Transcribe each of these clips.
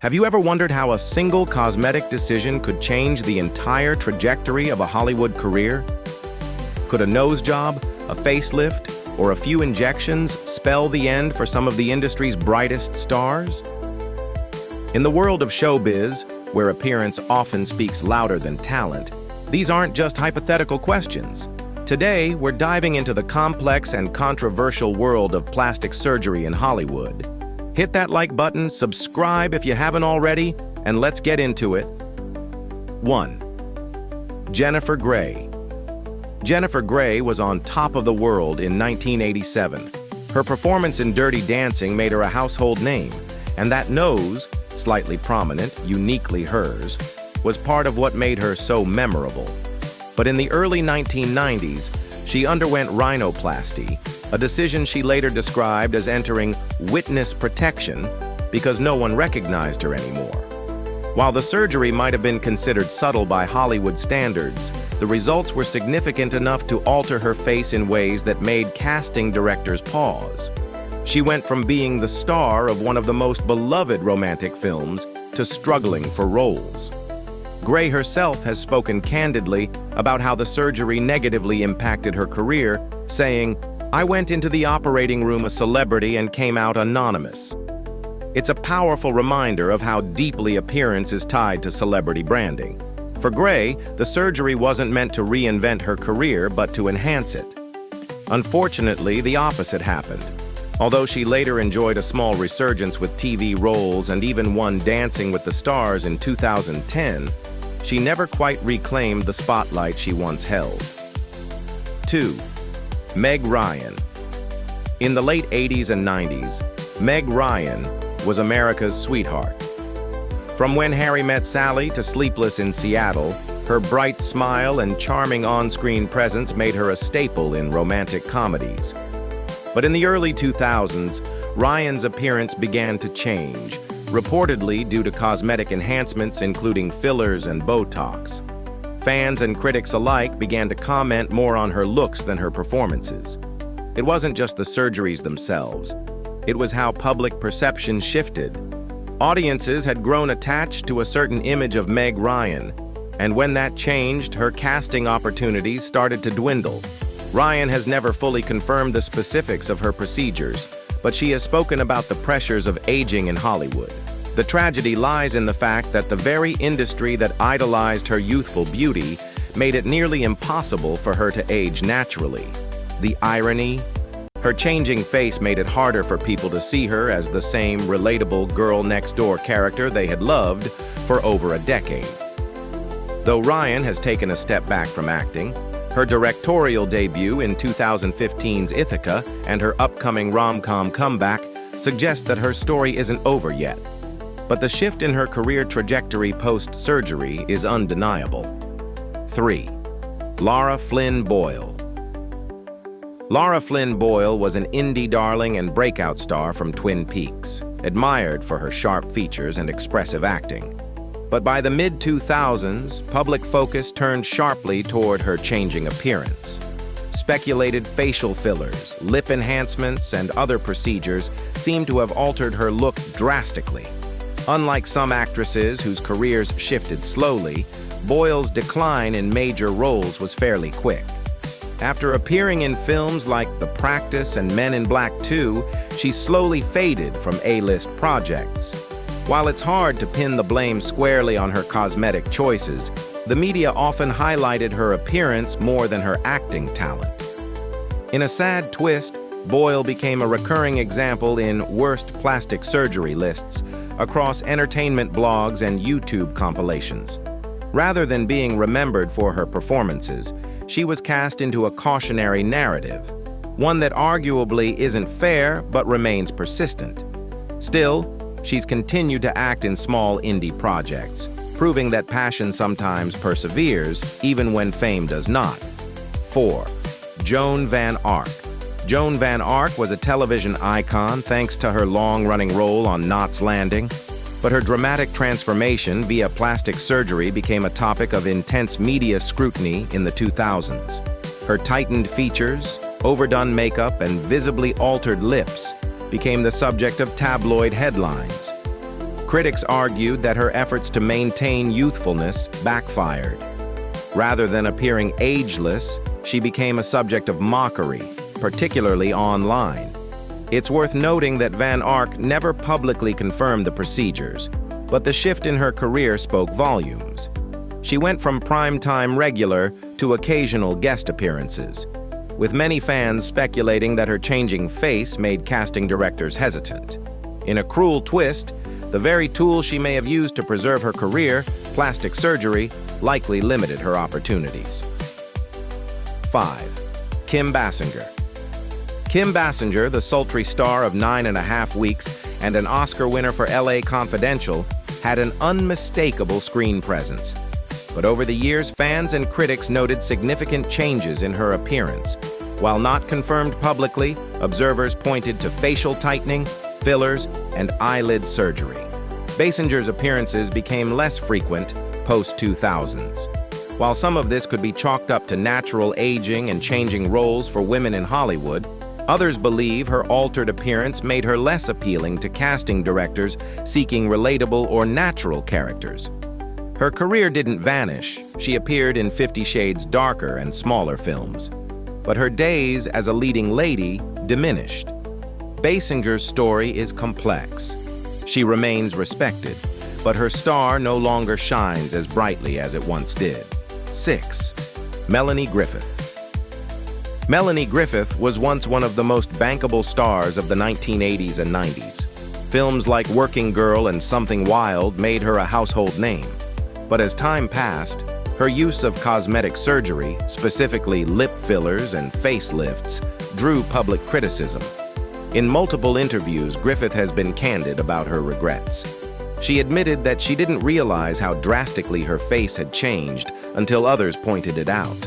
Have you ever wondered how a single cosmetic decision could change the entire trajectory of a Hollywood career? Could a nose job, a facelift, or a few injections spell the end for some of the industry's brightest stars? In the world of showbiz, where appearance often speaks louder than talent, these aren't just hypothetical questions. Today, we're diving into the complex and controversial world of plastic surgery in Hollywood. Hit that like button, subscribe if you haven't already, and let's get into it. 1. Jennifer Grey. Jennifer Grey was on top of the world in 1987. Her performance in Dirty Dancing made her a household name, and that nose, slightly prominent, uniquely hers, was part of what made her so memorable. But in the early 1990s, she underwent rhinoplasty, a decision she later described as entering witness protection because no one recognized her anymore. While the surgery might have been considered subtle by Hollywood standards, the results were significant enough to alter her face in ways that made casting directors pause. She went from being the star of one of the most beloved romantic films to struggling for roles. Grey herself has spoken candidly about how the surgery negatively impacted her career, saying, "I went into the operating room a celebrity and came out anonymous." It's a powerful reminder of how deeply appearance is tied to celebrity branding. For Grey, the surgery wasn't meant to reinvent her career, but to enhance it. Unfortunately, the opposite happened. Although she later enjoyed a small resurgence with TV roles and even won Dancing with the Stars in 2010, she never quite reclaimed the spotlight she once held. 2. Meg Ryan. In the late 80s and 90s, Meg Ryan was America's sweetheart. From When Harry Met Sally to Sleepless in Seattle, her bright smile and charming on-screen presence made her a staple in romantic comedies. But in the early 2000s, Ryan's appearance began to change, reportedly due to cosmetic enhancements including fillers and Botox. Fans and critics alike began to comment more on her looks than her performances. It wasn't just the surgeries themselves. It was how public perception shifted. Audiences had grown attached to a certain image of Meg Ryan, and when that changed, her casting opportunities started to dwindle. Ryan has never fully confirmed the specifics of her procedures, but she has spoken about the pressures of aging in Hollywood. The tragedy lies in the fact that the very industry that idolized her youthful beauty made it nearly impossible for her to age naturally. The irony? Her changing face made it harder for people to see her as the same relatable girl-next-door character they had loved for over a decade. Though Ryan has taken a step back from acting, her directorial debut in 2015's Ithaca and her upcoming rom-com comeback suggest that her story isn't over yet. But the shift in her career trajectory post-surgery is undeniable. 3. Lara Flynn Boyle. Lara Flynn Boyle was an indie darling and breakout star from Twin Peaks, admired for her sharp features and expressive acting. But by the mid-2000s, public focus turned sharply toward her changing appearance. Speculated facial fillers, lip enhancements, and other procedures seemed to have altered her look drastically. Unlike some actresses whose careers shifted slowly, Boyle's decline in major roles was fairly quick. After appearing in films like The Practice and Men in Black 2, she slowly faded from A-list projects. While it's hard to pin the blame squarely on her cosmetic choices, the media often highlighted her appearance more than her acting talent. In a sad twist, Boyle became a recurring example in worst plastic surgery lists across entertainment blogs and YouTube compilations. Rather than being remembered for her performances, she was cast into a cautionary narrative, one that arguably isn't fair but remains persistent. Still, she's continued to act in small indie projects, proving that passion sometimes perseveres, even when fame does not. 4. Joan Van Ark. Joan Van Ark was a television icon thanks to her long-running role on Knots Landing, but her dramatic transformation via plastic surgery became a topic of intense media scrutiny in the 2000s. Her tightened features, overdone makeup, and visibly altered lips became the subject of tabloid headlines. Critics argued that her efforts to maintain youthfulness backfired. Rather than appearing ageless, she became a subject of mockery, particularly online. It's worth noting that Van Ark never publicly confirmed the procedures, but the shift in her career spoke volumes. She went from primetime regular to occasional guest appearances, with many fans speculating that her changing face made casting directors hesitant. In a cruel twist, the very tool she may have used to preserve her career, plastic surgery, likely limited her opportunities. 5. Kim Basinger. Kim Basinger, the sultry star of 9.5 Weeks and an Oscar winner for LA Confidential, had an unmistakable screen presence. But over the years, fans and critics noted significant changes in her appearance. While not confirmed publicly, observers pointed to facial tightening, fillers, and eyelid surgery. Basinger's appearances became less frequent post-2000s. While some of this could be chalked up to natural aging and changing roles for women in Hollywood, others believe her altered appearance made her less appealing to casting directors seeking relatable or natural characters. Her career didn't vanish. She appeared in 50 Shades Darker and smaller films. But her days as a leading lady diminished. Basinger's story is complex. She remains respected, but her star no longer shines as brightly as it once did. 6. Melanie Griffith. Melanie Griffith was once one of the most bankable stars of the 1980s and 90s. Films like Working Girl and Something Wild made her a household name. But as time passed, her use of cosmetic surgery, specifically lip fillers and facelifts, drew public criticism. In multiple interviews, Griffith has been candid about her regrets. She admitted that she didn't realize how drastically her face had changed until others pointed it out.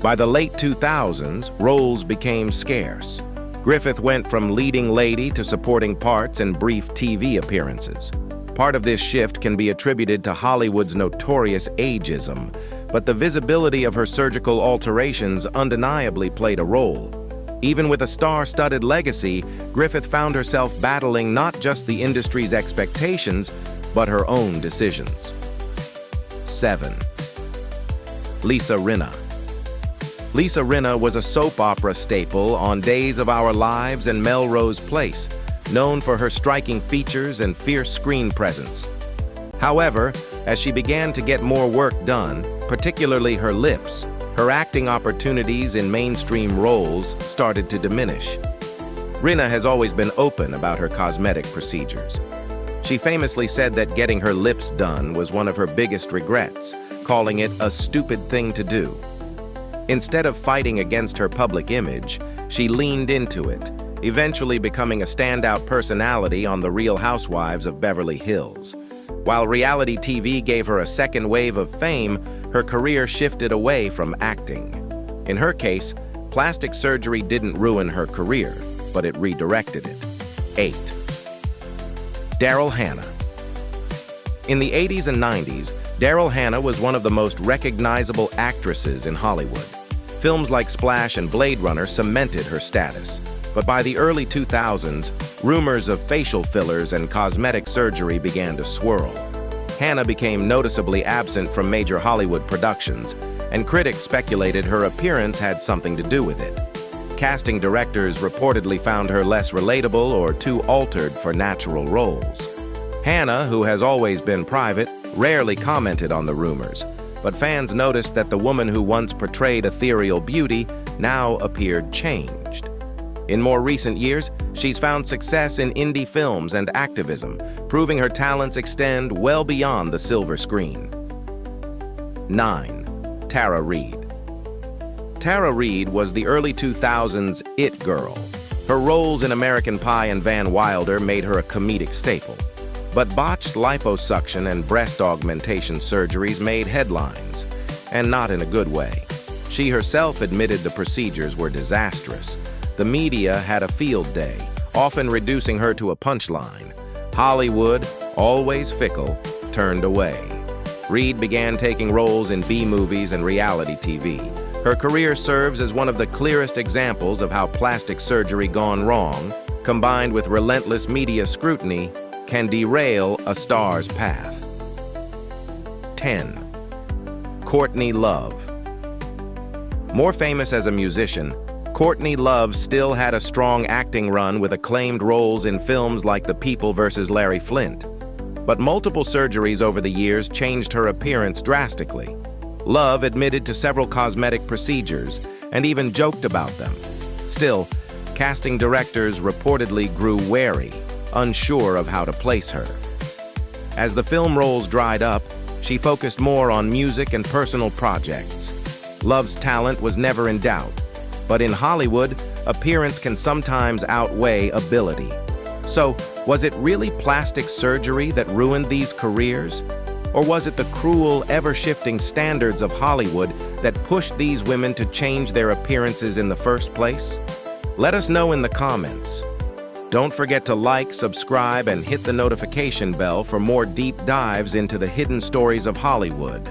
By the late 2000s, roles became scarce. Griffith went from leading lady to supporting parts and brief TV appearances. Part of this shift can be attributed to Hollywood's notorious ageism, but the visibility of her surgical alterations undeniably played a role. Even with a star-studded legacy, Griffith found herself battling not just the industry's expectations, but her own decisions. 7. Lisa Rinna. Lisa Rinna was a soap opera staple on Days of Our Lives and Melrose Place, known for her striking features and fierce screen presence. However, as she began to get more work done, particularly her lips, her acting opportunities in mainstream roles started to diminish. Rinna has always been open about her cosmetic procedures. She famously said that getting her lips done was one of her biggest regrets, calling it a stupid thing to do. Instead of fighting against her public image, she leaned into it, eventually becoming a standout personality on The Real Housewives of Beverly Hills. While reality TV gave her a second wave of fame, her career shifted away from acting. In her case, plastic surgery didn't ruin her career, but it redirected it. 8. Daryl Hannah. In the 80s and 90s, Daryl Hannah was one of the most recognizable actresses in Hollywood. Films like Splash and Blade Runner cemented her status. But by the early 2000s, rumors of facial fillers and cosmetic surgery began to swirl. Hannah became noticeably absent from major Hollywood productions, and critics speculated her appearance had something to do with it. Casting directors reportedly found her less relatable or too altered for natural roles. Hannah, who has always been private, rarely commented on the rumors, but fans noticed that the woman who once portrayed ethereal beauty now appeared changed. In more recent years, she's found success in indie films and activism, proving her talents extend well beyond the silver screen. 9. Tara Reid. Tara Reid was the early 2000s it girl. Her roles in American Pie and Van Wilder made her a comedic staple. But botched liposuction and breast augmentation surgeries made headlines, and not in a good way. She herself admitted the procedures were disastrous. The media had a field day, often reducing her to a punchline. Hollywood, always fickle, turned away. Reid began taking roles in B-movies and reality TV. Her career serves as one of the clearest examples of how plastic surgery gone wrong, combined with relentless media scrutiny, can derail a star's path. 10. Courtney Love. More famous as a musician, Courtney Love still had a strong acting run with acclaimed roles in films like The People vs. Larry Flynt. But multiple surgeries over the years changed her appearance drastically. Love admitted to several cosmetic procedures and even joked about them. Still, casting directors reportedly grew wary, unsure of how to place her. As the film roles dried up, she focused more on music and personal projects. Love's talent was never in doubt, but in Hollywood, appearance can sometimes outweigh ability. So, was it really plastic surgery that ruined these careers? Or was it the cruel, ever-shifting standards of Hollywood that pushed these women to change their appearances in the first place? Let us know in the comments. Don't forget to like, subscribe, and hit the notification bell for more deep dives into the hidden stories of Hollywood.